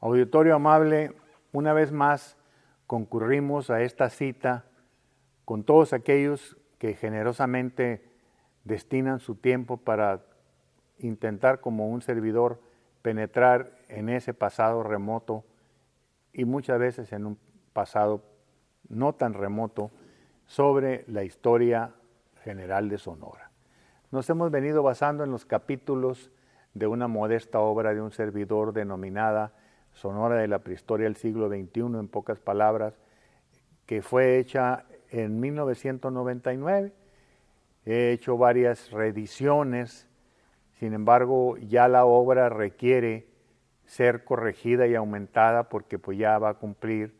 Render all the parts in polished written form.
Auditorio amable, una vez más concurrimos a esta cita con todos aquellos que generosamente destinan su tiempo para intentar como un servidor penetrar en ese pasado remoto y muchas veces en un pasado no tan remoto sobre la historia general de Sonora. Nos hemos venido basando en los capítulos de una modesta obra de un servidor denominada Sonora de la Prehistoria del siglo XXI, en pocas palabras, que fue hecha en 1999. He hecho varias reediciones, sin embargo, ya la obra requiere ser corregida y aumentada porque pues ya va a cumplir,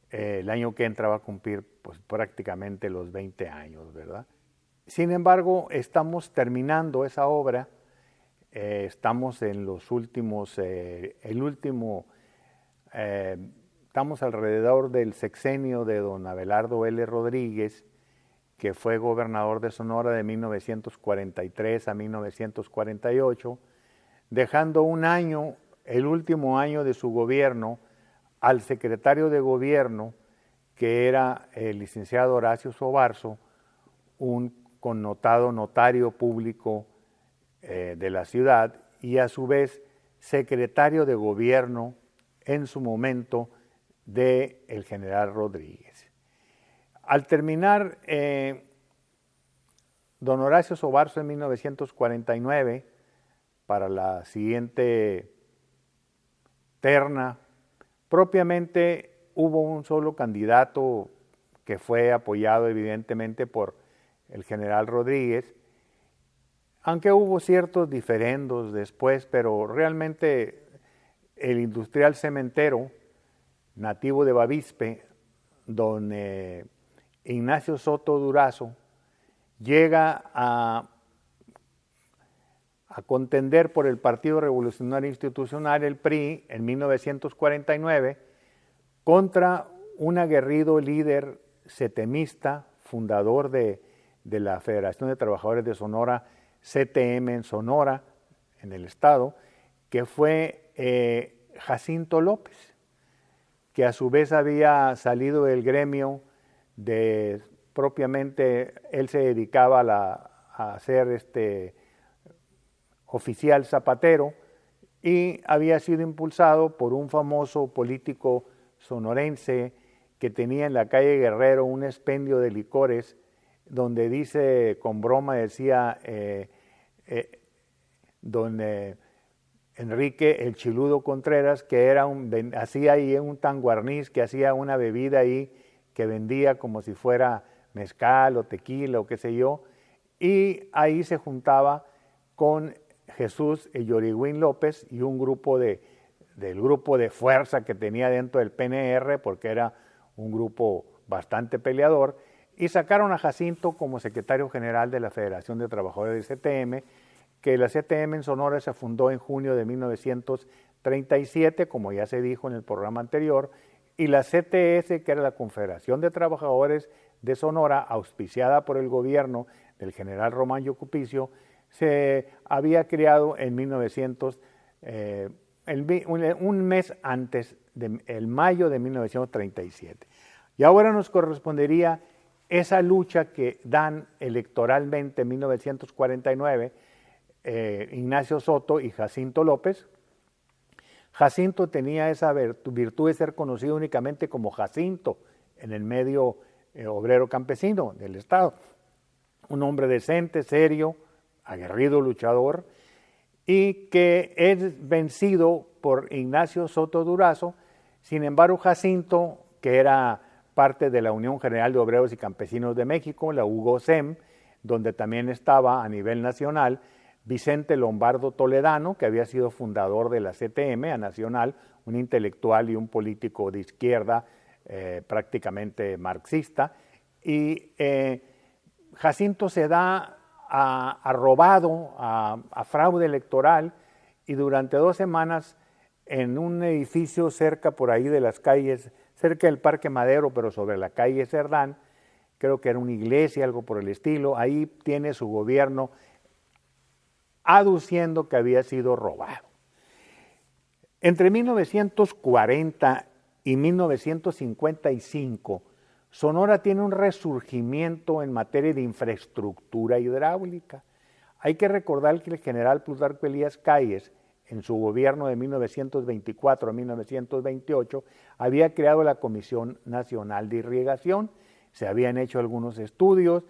el año que entra va a cumplir pues prácticamente los 20 años, ¿verdad? Sin embargo, estamos terminando esa obra, estamos en los últimos, estamos alrededor del sexenio de don Abelardo L. Rodríguez, que fue gobernador de Sonora de 1943 a 1948, dejando un año, el último año de su gobierno, al secretario de gobierno, que era el licenciado Horacio Sobarzo, un connotado notario público de la ciudad y a su vez secretario de gobierno en su momento del general Rodríguez. Al terminar don Horacio Sobarzo en 1949, para la siguiente terna, propiamente hubo un solo candidato que fue apoyado evidentemente por el general Rodríguez, aunque hubo ciertos diferendos después, pero realmente el industrial cementero, nativo de Bavispe, don Ignacio Soto Durazo, llega a contender por el Partido Revolucionario Institucional, el PRI, en 1949, contra un aguerrido líder setemista, fundador de la Federación de Trabajadores de Sonora, CTM en Sonora, en el estado, que fue Jacinto López, que a su vez había salido del gremio de, propiamente, él se dedicaba a ser oficial zapatero y había sido impulsado por un famoso político sonorense que tenía en la calle Guerrero un expendio de licores donde dice, con broma decía, don Enrique el Chiludo Contreras, que era hacía ahí un tanguarniz, que hacía una bebida ahí que vendía como si fuera mezcal o tequila o qué sé yo, y ahí se juntaba con Jesús Yorigüín López y un grupo del grupo de fuerza que tenía dentro del PNR, porque era un grupo bastante peleador, y sacaron a Jacinto como secretario general de la Federación de Trabajadores de CTM, que la CTM en Sonora se fundó en junio de 1937, como ya se dijo en el programa anterior, y la CTS, que era la Confederación de Trabajadores de Sonora, auspiciada por el gobierno del general Román Yocupicio, se había creado en 1900, un mes antes, el mayo de 1937. Y ahora nos correspondería esa lucha que dan electoralmente en 1949 Ignacio Soto y Jacinto López. Jacinto tenía esa virtud de ser conocido únicamente como Jacinto en el medio obrero campesino del estado. Un hombre decente, serio, aguerrido luchador, y que es vencido por Ignacio Soto Durazo. Sin embargo, Jacinto, que era parte de la Unión General de Obreros y Campesinos de México, la UGOSEM, donde también estaba a nivel nacional Vicente Lombardo Toledano, que había sido fundador de la CTM a nacional, un intelectual y un político de izquierda prácticamente marxista, y Jacinto se da a robado, a fraude electoral, y durante 2 semanas en un edificio cerca por ahí de las calles, cerca del Parque Madero, pero sobre la calle Cerdán, creo que era una iglesia, algo por el estilo, ahí tiene su gobierno aduciendo que había sido robado. Entre 1940 y 1955, Sonora tiene un resurgimiento en materia de infraestructura hidráulica. Hay que recordar que el general Plutarco Elías Calles, en su gobierno de 1924 a 1928, había creado la Comisión Nacional de Irrigación, se habían hecho algunos estudios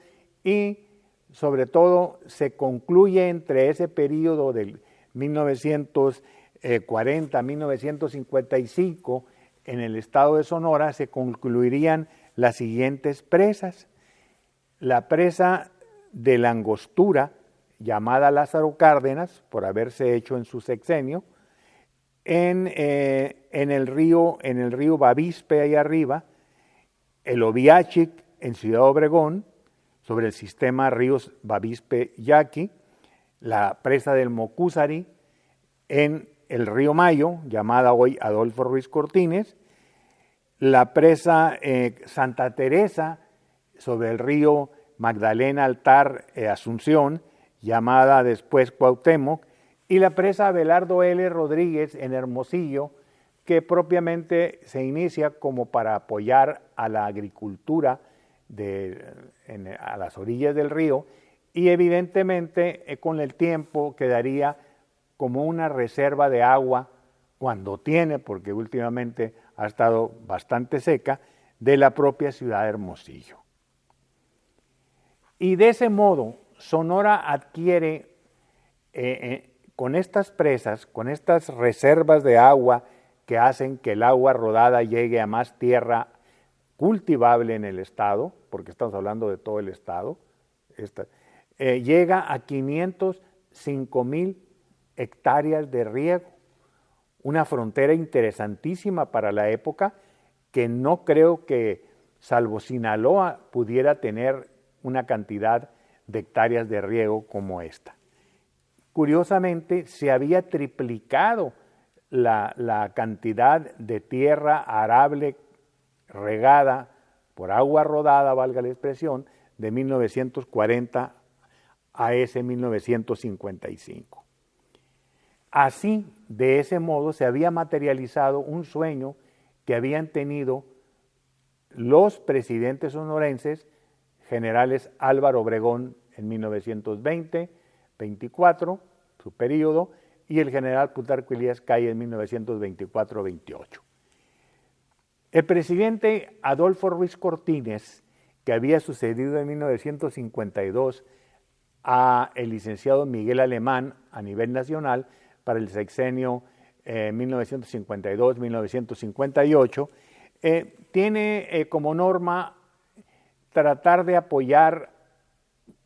y sobre todo se concluye entre ese periodo del 1940 a 1955 en el estado de Sonora se concluirían las siguientes presas. La presa de la Angostura, llamada Lázaro Cárdenas, por haberse hecho en su sexenio, en el río Bavispe, ahí arriba, el Oviachic, en Ciudad Obregón, sobre el sistema ríos Bavispe-Yaqui, la presa del Mocúzari, en el río Mayo, llamada hoy Adolfo Ruiz Cortines, la presa Santa Teresa, sobre el río Magdalena Altar Asunción, llamada después Cuauhtémoc, y la presa Abelardo L. Rodríguez en Hermosillo, que propiamente se inicia como para apoyar a la agricultura a las orillas del río, y evidentemente con el tiempo quedaría como una reserva de agua, cuando tiene, porque últimamente ha estado bastante seca, de la propia ciudad de Hermosillo. Y de ese modo, Sonora adquiere, con estas presas, con estas reservas de agua que hacen que el agua rodada llegue a más tierra cultivable en el estado, porque estamos hablando de todo el estado, llega a 505,000 hectáreas de riego, una frontera interesantísima para la época que no creo que, salvo Sinaloa, pudiera tener una cantidad de hectáreas de riego como esta. Curiosamente, se había triplicado la cantidad de tierra arable regada por agua rodada, valga la expresión, de 1940 a ese 1955. Así, de ese modo, se había materializado un sueño que habían tenido los presidentes sonorenses, generales Álvaro Obregón en 1920-24, su periodo, y el general Plutarco Elías Calles en 1924-28. El presidente Adolfo Ruiz Cortines, que había sucedido en 1952 a el licenciado Miguel Alemán a nivel nacional para el sexenio 1952-1958, tiene como norma tratar de apoyar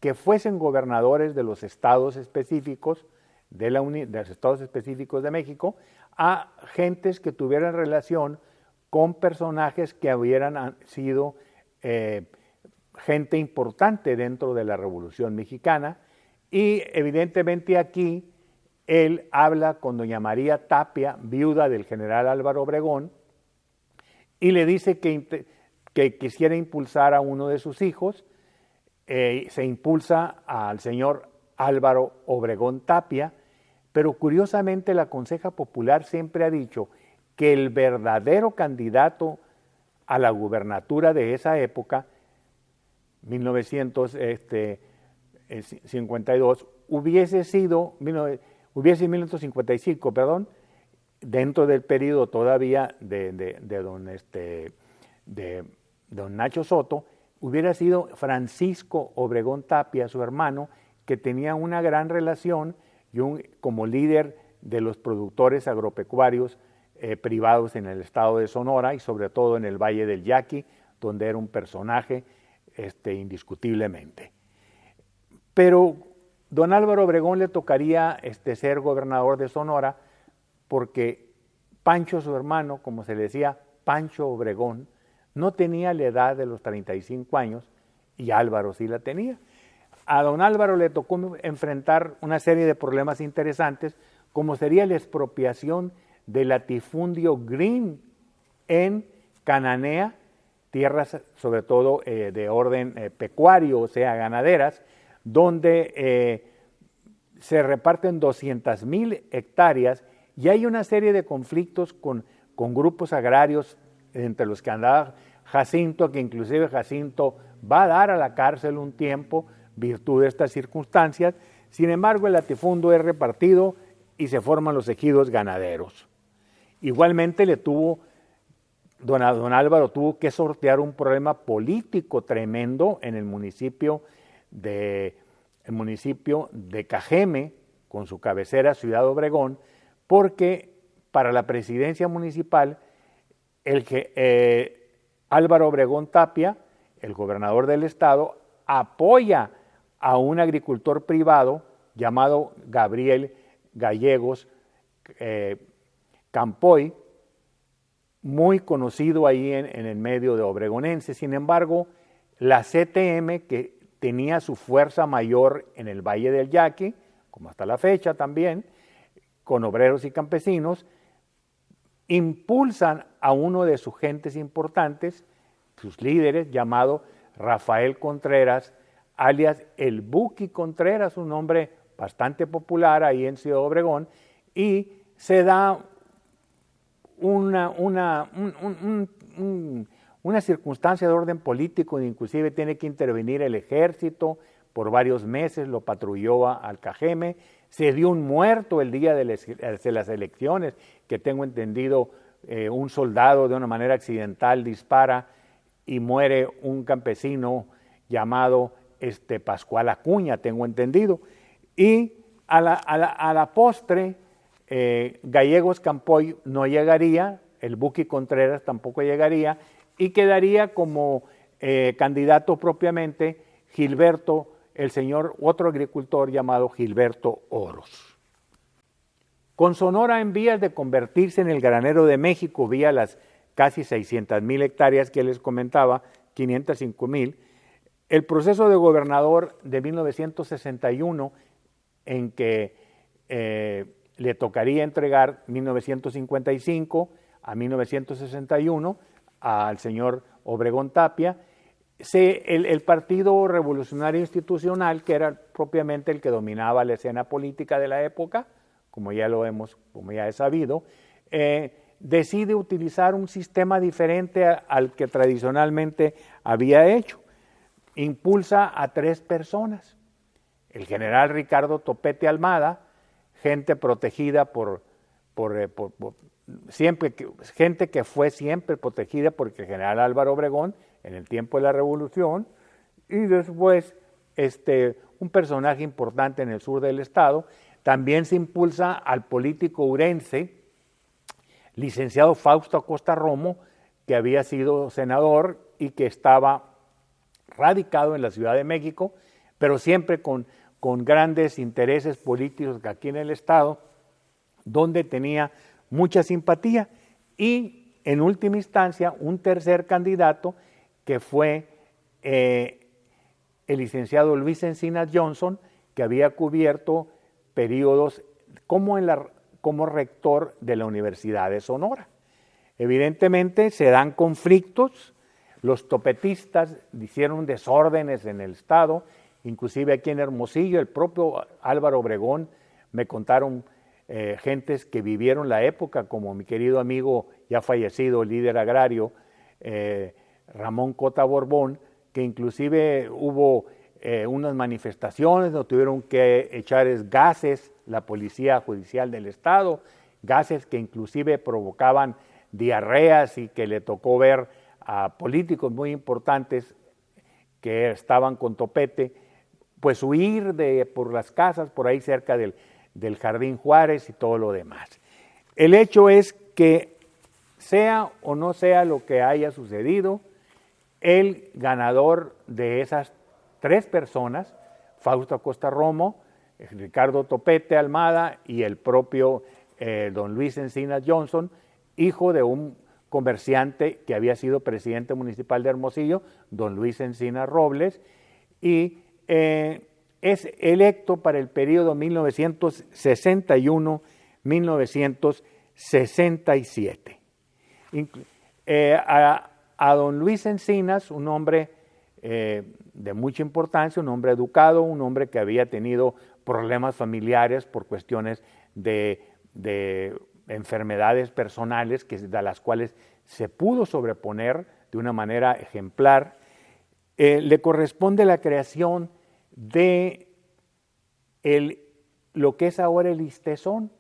que fuesen gobernadores de los estados específicos de los estados específicos de México a gentes que tuvieran relación con personajes que hubieran sido gente importante dentro de la Revolución Mexicana, y evidentemente aquí él habla con doña María Tapia, viuda del general Álvaro Obregón, y le dice que quisiera impulsar a uno de sus hijos. Se impulsa al señor Álvaro Obregón Tapia, pero curiosamente la Conseja Popular siempre ha dicho que el verdadero candidato a la gubernatura de esa época, 1952, hubiese sido 1955, perdón, dentro del periodo todavía de don Nacho Soto, hubiera sido Francisco Obregón Tapia, su hermano, que tenía una gran relación como líder de los productores agropecuarios privados en el estado de Sonora y sobre todo en el Valle del Yaqui, donde era un personaje indiscutiblemente. Pero don Álvaro Obregón le tocaría ser gobernador de Sonora porque Pancho, su hermano, como se le decía, Pancho Obregón, no tenía la edad de los 35 años y Álvaro sí la tenía. A don Álvaro le tocó enfrentar una serie de problemas interesantes, como sería la expropiación del latifundio Green en Cananea, tierras sobre todo de orden pecuario, o sea, ganaderas, donde se reparten 200,000 hectáreas Y hay una serie de conflictos con grupos agrarios, entre los que andaba Jacinto, que inclusive Jacinto va a dar a la cárcel un tiempo, virtud de estas circunstancias. Sin embargo, el latifundio es repartido y se forman los ejidos ganaderos. Igualmente don Álvaro tuvo que sortear un problema político tremendo en el municipio de Cajeme, con su cabecera Ciudad Obregón, porque para la presidencia municipal Álvaro Obregón Tapia, el gobernador del estado, apoya a un agricultor privado llamado Gabriel Gallegos Campoy, muy conocido ahí en el medio de obregonense. Sin embargo, la CTM, que tenía su fuerza mayor en el Valle del Yaqui, como hasta la fecha también, con obreros y campesinos, impulsan a uno de sus gentes importantes, sus líderes, llamado Rafael Contreras, alias el Buki Contreras, un nombre bastante popular ahí en Ciudad Obregón, y se da una circunstancia de orden político, inclusive tiene que intervenir el ejército, por varios meses lo patrulló al Cajeme, se dio un muerto el día de las elecciones, que tengo entendido un soldado de una manera accidental dispara y muere un campesino llamado Pascual Acuña, tengo entendido, y a la postre Gallegos Campoy no llegaría, el Buki Contreras tampoco llegaría, y quedaría como candidato propiamente Gilberto, otro agricultor llamado Gilberto Oros. Con Sonora en vías de convertirse en el granero de México vía las casi 600,000 hectáreas que les comentaba, 505,000, el proceso de gobernador de 1961, en que le tocaría entregar 1955 a 1961 al señor Obregón Tapia, el Partido Revolucionario Institucional, que era propiamente el que dominaba la escena política de la época, como ya he sabido, decide utilizar un sistema diferente al que tradicionalmente había hecho. Impulsa a 3 personas: el general Ricardo Topete Almada, gente protegida gente que fue siempre protegida por el general Álvaro Obregón en el tiempo de la Revolución, y después un personaje importante en el sur del estado. También se impulsa al político urense, licenciado Fausto Acosta Romo, que había sido senador y que estaba radicado en la Ciudad de México, pero siempre con grandes intereses políticos aquí en el estado, donde tenía mucha simpatía. Y en última instancia, un tercer candidato, que fue el licenciado Luis Encinas Johnson, que había cubierto periodos como rector de la Universidad de Sonora. Evidentemente se dan conflictos, los topetistas hicieron desórdenes en el estado, inclusive aquí en Hermosillo, el propio Álvaro Obregón, me contaron gentes que vivieron la época, como mi querido amigo ya fallecido, líder agrario, Ramón Cota Borbón, que inclusive hubo unas manifestaciones donde tuvieron que echar gases, la policía judicial del estado, gases que inclusive provocaban diarreas, y que le tocó ver a políticos muy importantes que estaban con Topete, pues huir por las casas, por ahí cerca del Jardín Juárez y todo lo demás. El hecho es que, sea o no sea lo que haya sucedido, el ganador de esas 3 personas, Fausto Acosta Romo, Ricardo Topete Almada y el propio don Luis Encinas Johnson, hijo de un comerciante que había sido presidente municipal de Hermosillo, don Luis Encinas Robles, y es electo para el periodo 1961-1967. A don Luis Encinas, un hombre de mucha importancia, un hombre educado, un hombre que había tenido problemas familiares por cuestiones de de enfermedades personales de las cuales se pudo sobreponer de una manera ejemplar. Le corresponde la creación de lo que es ahora el ISTESON,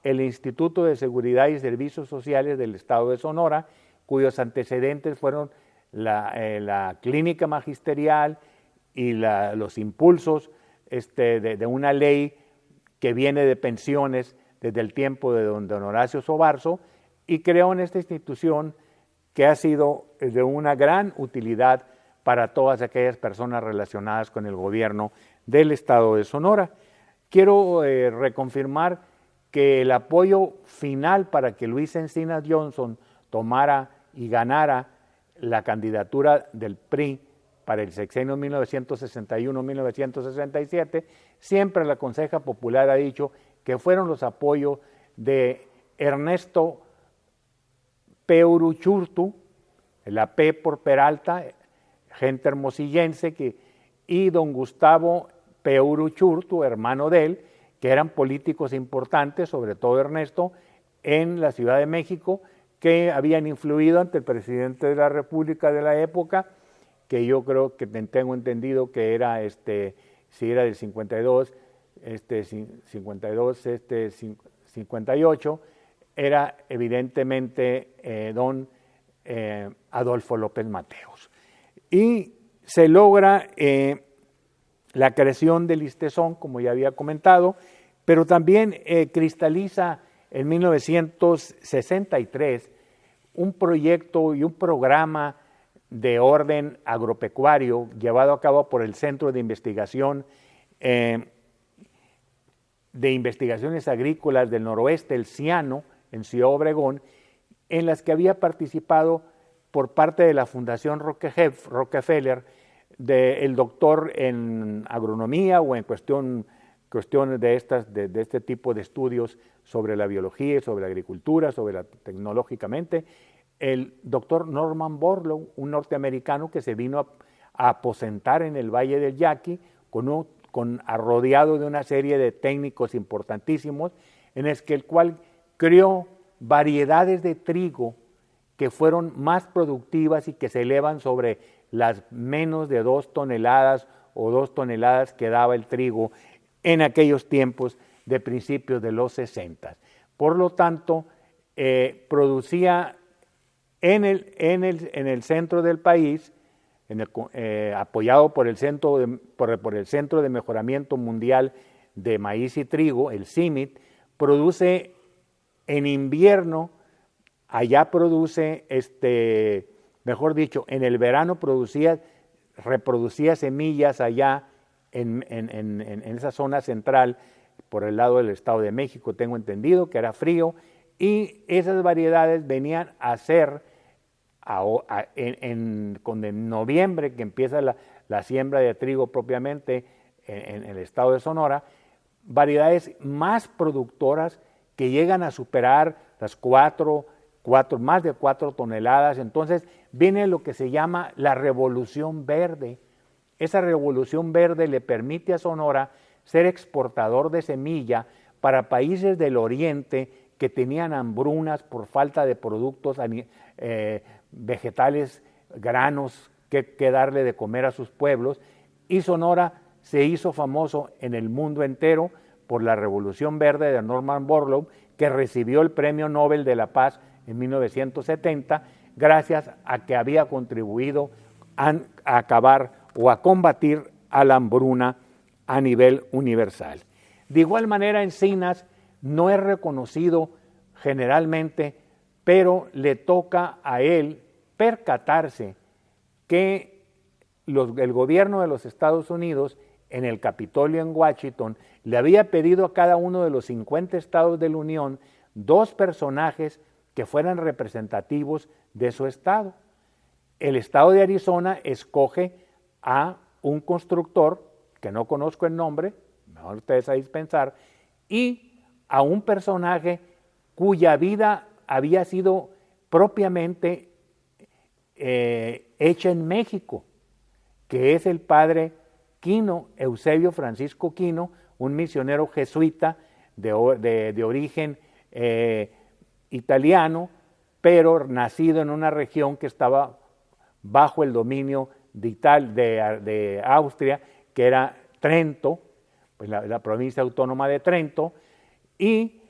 el Instituto de Seguridad y Servicios Sociales del Estado de Sonora, cuyos antecedentes fueron la clínica magisterial y los impulsos de una ley que viene de pensiones desde el tiempo de don Horacio Sobarzo, y creó en esta institución que ha sido de una gran utilidad para todas aquellas personas relacionadas con el gobierno del Estado de Sonora. Quiero reconfirmar que el apoyo final para que Luis Encinas Johnson tomara y ganara la candidatura del PRI para el sexenio 1961-1967, siempre la Conseja Popular ha dicho que fueron los apoyos de Ernesto Peuruchurtu, la P por Peralta, gente hermosillense, y don Gustavo Peuruchurtu, hermano de él, que eran políticos importantes, sobre todo Ernesto, en la Ciudad de México, que habían influido ante el presidente de la República de la época, que yo creo que tengo entendido que era, si era del 52, 58, era evidentemente don Adolfo López Mateos. Y se logra la creación del ISTESON, como ya había comentado, pero también cristaliza en 1963 un proyecto y un programa de orden agropecuario llevado a cabo por el Centro de Investigación de Investigaciones Agrícolas del Noroeste, el CIANO, en Ciudad Obregón, en las que había participado por parte de la Fundación Rockefeller el doctor en agronomía o en cuestiones de este tipo de estudios sobre la biología, sobre la agricultura, tecnológicamente, el doctor Norman Borlaug, un norteamericano que se vino a aposentar en el Valle del Yaqui, rodeado de una serie de técnicos importantísimos, el cual creó variedades de trigo que fueron más productivas y que se elevan sobre las menos de 2 toneladas o 2 toneladas que daba el trigo en aquellos tiempos de principios de los 60. Por lo tanto, producía en el centro del país, apoyado por el Centro de Mejoramiento Mundial de Maíz y Trigo, el CIMIT, produce en invierno, allá produce, mejor dicho, en el verano reproducía semillas allá en esa zona central, por el lado del Estado de México, tengo entendido que era frío, y esas variedades venían a ser, en noviembre, que empieza la siembra de trigo propiamente en el estado de Sonora, variedades más productoras que llegan a superar las más de 4 toneladas. Entonces viene lo que se llama la Revolución Verde. Esa Revolución Verde le permite a Sonora ser exportador de semilla para países del oriente que tenían hambrunas por falta de productos vegetales, granos que darle de comer a sus pueblos, y Sonora se hizo famoso en el mundo entero por la Revolución Verde de Norman Borlaug, que recibió el Premio Nobel de la Paz en 1970, gracias a que había contribuido a acabar o a combatir a la hambruna a nivel universal. De igual manera, Encinas no es reconocido generalmente, pero le toca a él percatarse que el gobierno de los Estados Unidos, en el Capitolio en Washington, le había pedido a cada uno de los 50 estados de la Unión 2 personajes que fueran representativos de su estado. El estado de Arizona escoge a un constructor, que no conozco el nombre, mejor ustedes a dispensar, y a un personaje cuya vida había sido propiamente hecha en México, que es el padre Quino, Eusebio Francisco Quino, un misionero jesuita de origen italiano, pero nacido en una región que estaba bajo el dominio de Austria, que era Trento, pues la provincia autónoma de Trento, y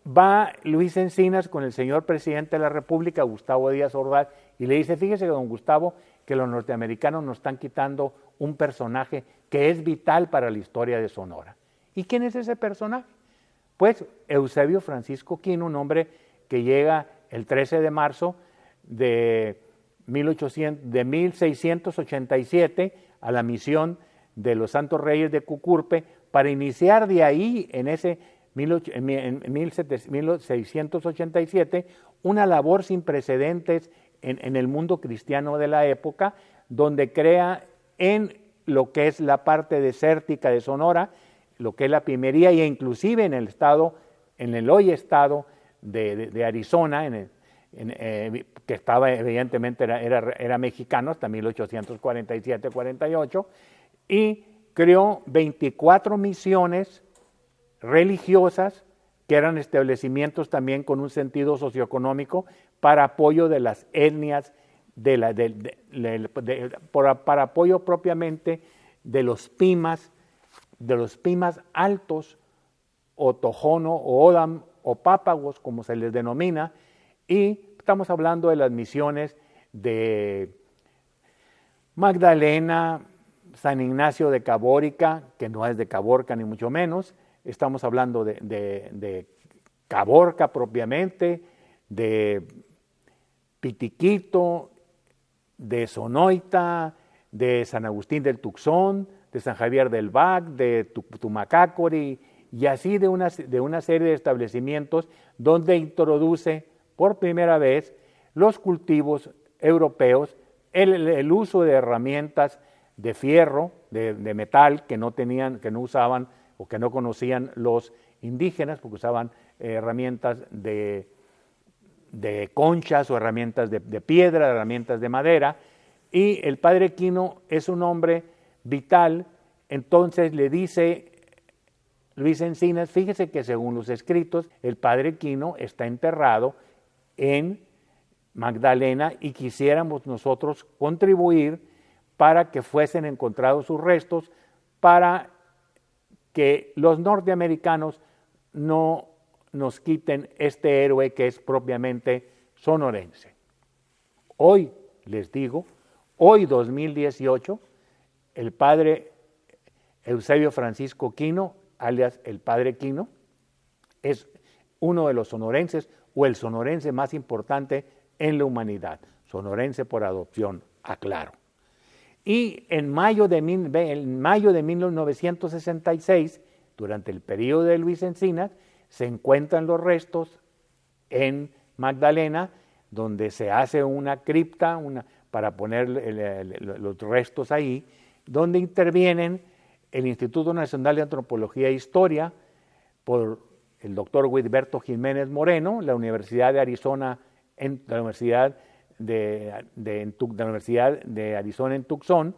va Luis Encinas con el señor presidente de la República, Gustavo Díaz Ordaz, y le dice, fíjese, don Gustavo, que los norteamericanos nos están quitando un personaje que es vital para la historia de Sonora. ¿Y quién es ese personaje? Pues Eusebio Francisco Quino, un hombre que llega el 13 de marzo de 1687 a la misión de los Santos Reyes de Cucurpe para iniciar de ahí, en 1687, una labor sin precedentes en el mundo cristiano de la época, donde crea en lo que es la parte desértica de Sonora, lo que es la pimería, e inclusive en el estado, en el hoy estado de Arizona, que estaba evidentemente era mexicano hasta 1847-48, y creó 24 misiones religiosas que eran establecimientos también con un sentido socioeconómico para apoyo de las etnias, para apoyo propiamente de los pimas altos, o tojono, o odam, o pápagos, como se les denomina, y estamos hablando de las misiones de Magdalena, San Ignacio de Cabórica, que no es de Caborca ni mucho menos, estamos hablando de Caborca propiamente, de Pitiquito, de Sonoita, de San Agustín del Tuxón, de San Javier del Bac, de Tumacácori, y así de una serie de establecimientos donde introduce por primera vez los cultivos europeos, el uso de herramientas de fierro, de metal, que no usaban o que no conocían los indígenas, porque usaban herramientas de conchas o herramientas de piedra, herramientas de madera, y el padre Quino es un hombre vital. Entonces le dice Luis Encinas, fíjese que según los escritos, el padre Quino está enterrado en Magdalena y quisiéramos nosotros contribuir para que fuesen encontrados sus restos, para que los norteamericanos no nos quiten este héroe que es propiamente sonorense. Hoy, les digo, hoy 2018, el padre Eusebio Francisco Quino, alias el padre Quino, es uno de los sonorenses o el sonorense más importante en la humanidad, sonorense por adopción, aclaro. Y en mayo de 1966, durante el periodo de Luis Encinas, se encuentran los restos en Magdalena, donde se hace una cripta para poner los restos ahí, donde intervienen el Instituto Nacional de Antropología e Historia, por el doctor Wilberto Jiménez Moreno, la Universidad de Arizona, la Universidad de Arizona en Tucson,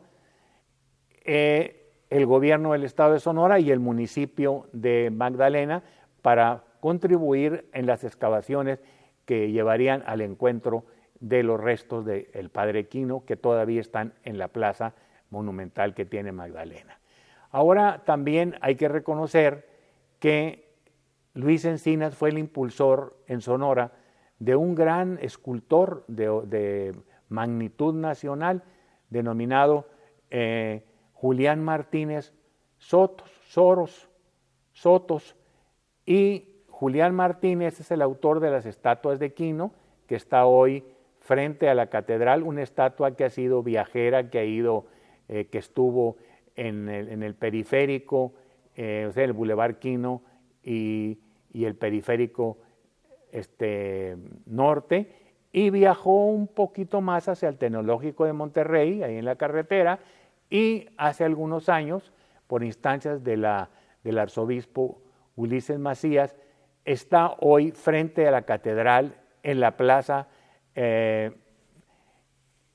el gobierno del estado de Sonora y el municipio de Magdalena, para contribuir en las excavaciones que llevarían al encuentro de los restos del padre Quino, que todavía están en la plaza monumental que tiene Magdalena. Ahora también hay que reconocer que Luis Encinas fue el impulsor en Sonora de un gran escultor de magnitud nacional denominado Julián Martínez Sotos, y Julián Martínez es el autor de las estatuas de Quino, que está hoy frente a la catedral, una estatua que ha sido viajera, que estuvo en el periférico, o sea, el Boulevard Quino y el periférico norte, y viajó un poquito más hacia el Tecnológico de Monterrey, ahí en la carretera, y hace algunos años, por instancias del arzobispo Ulises Macías, está hoy frente a la catedral en la plaza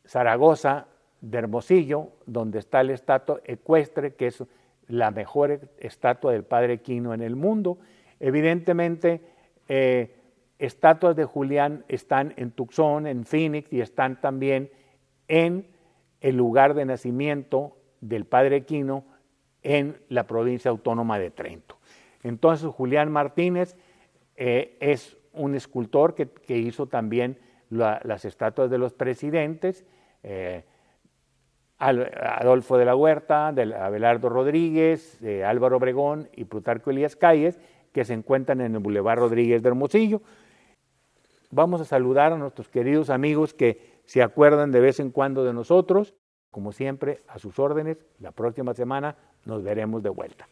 Zaragoza de Hermosillo, donde está la estatua ecuestre, que es la mejor estatua del padre Quino en el mundo. Evidentemente, estatuas de Julián están en Tucson, en Phoenix, y están también en el lugar de nacimiento del padre Quino en la provincia autónoma de Trento. Entonces, Julián Martínez es un escultor que hizo también las estatuas de los presidentes, Adolfo de la Huerta, de Abelardo Rodríguez, Álvaro Obregón y Plutarco Elías Calles, que se encuentran en el Boulevard Rodríguez de Hermosillo. Vamos a saludar a nuestros queridos amigos que se acuerdan de vez en cuando de nosotros. Como siempre, a sus órdenes, la próxima semana nos veremos de vuelta.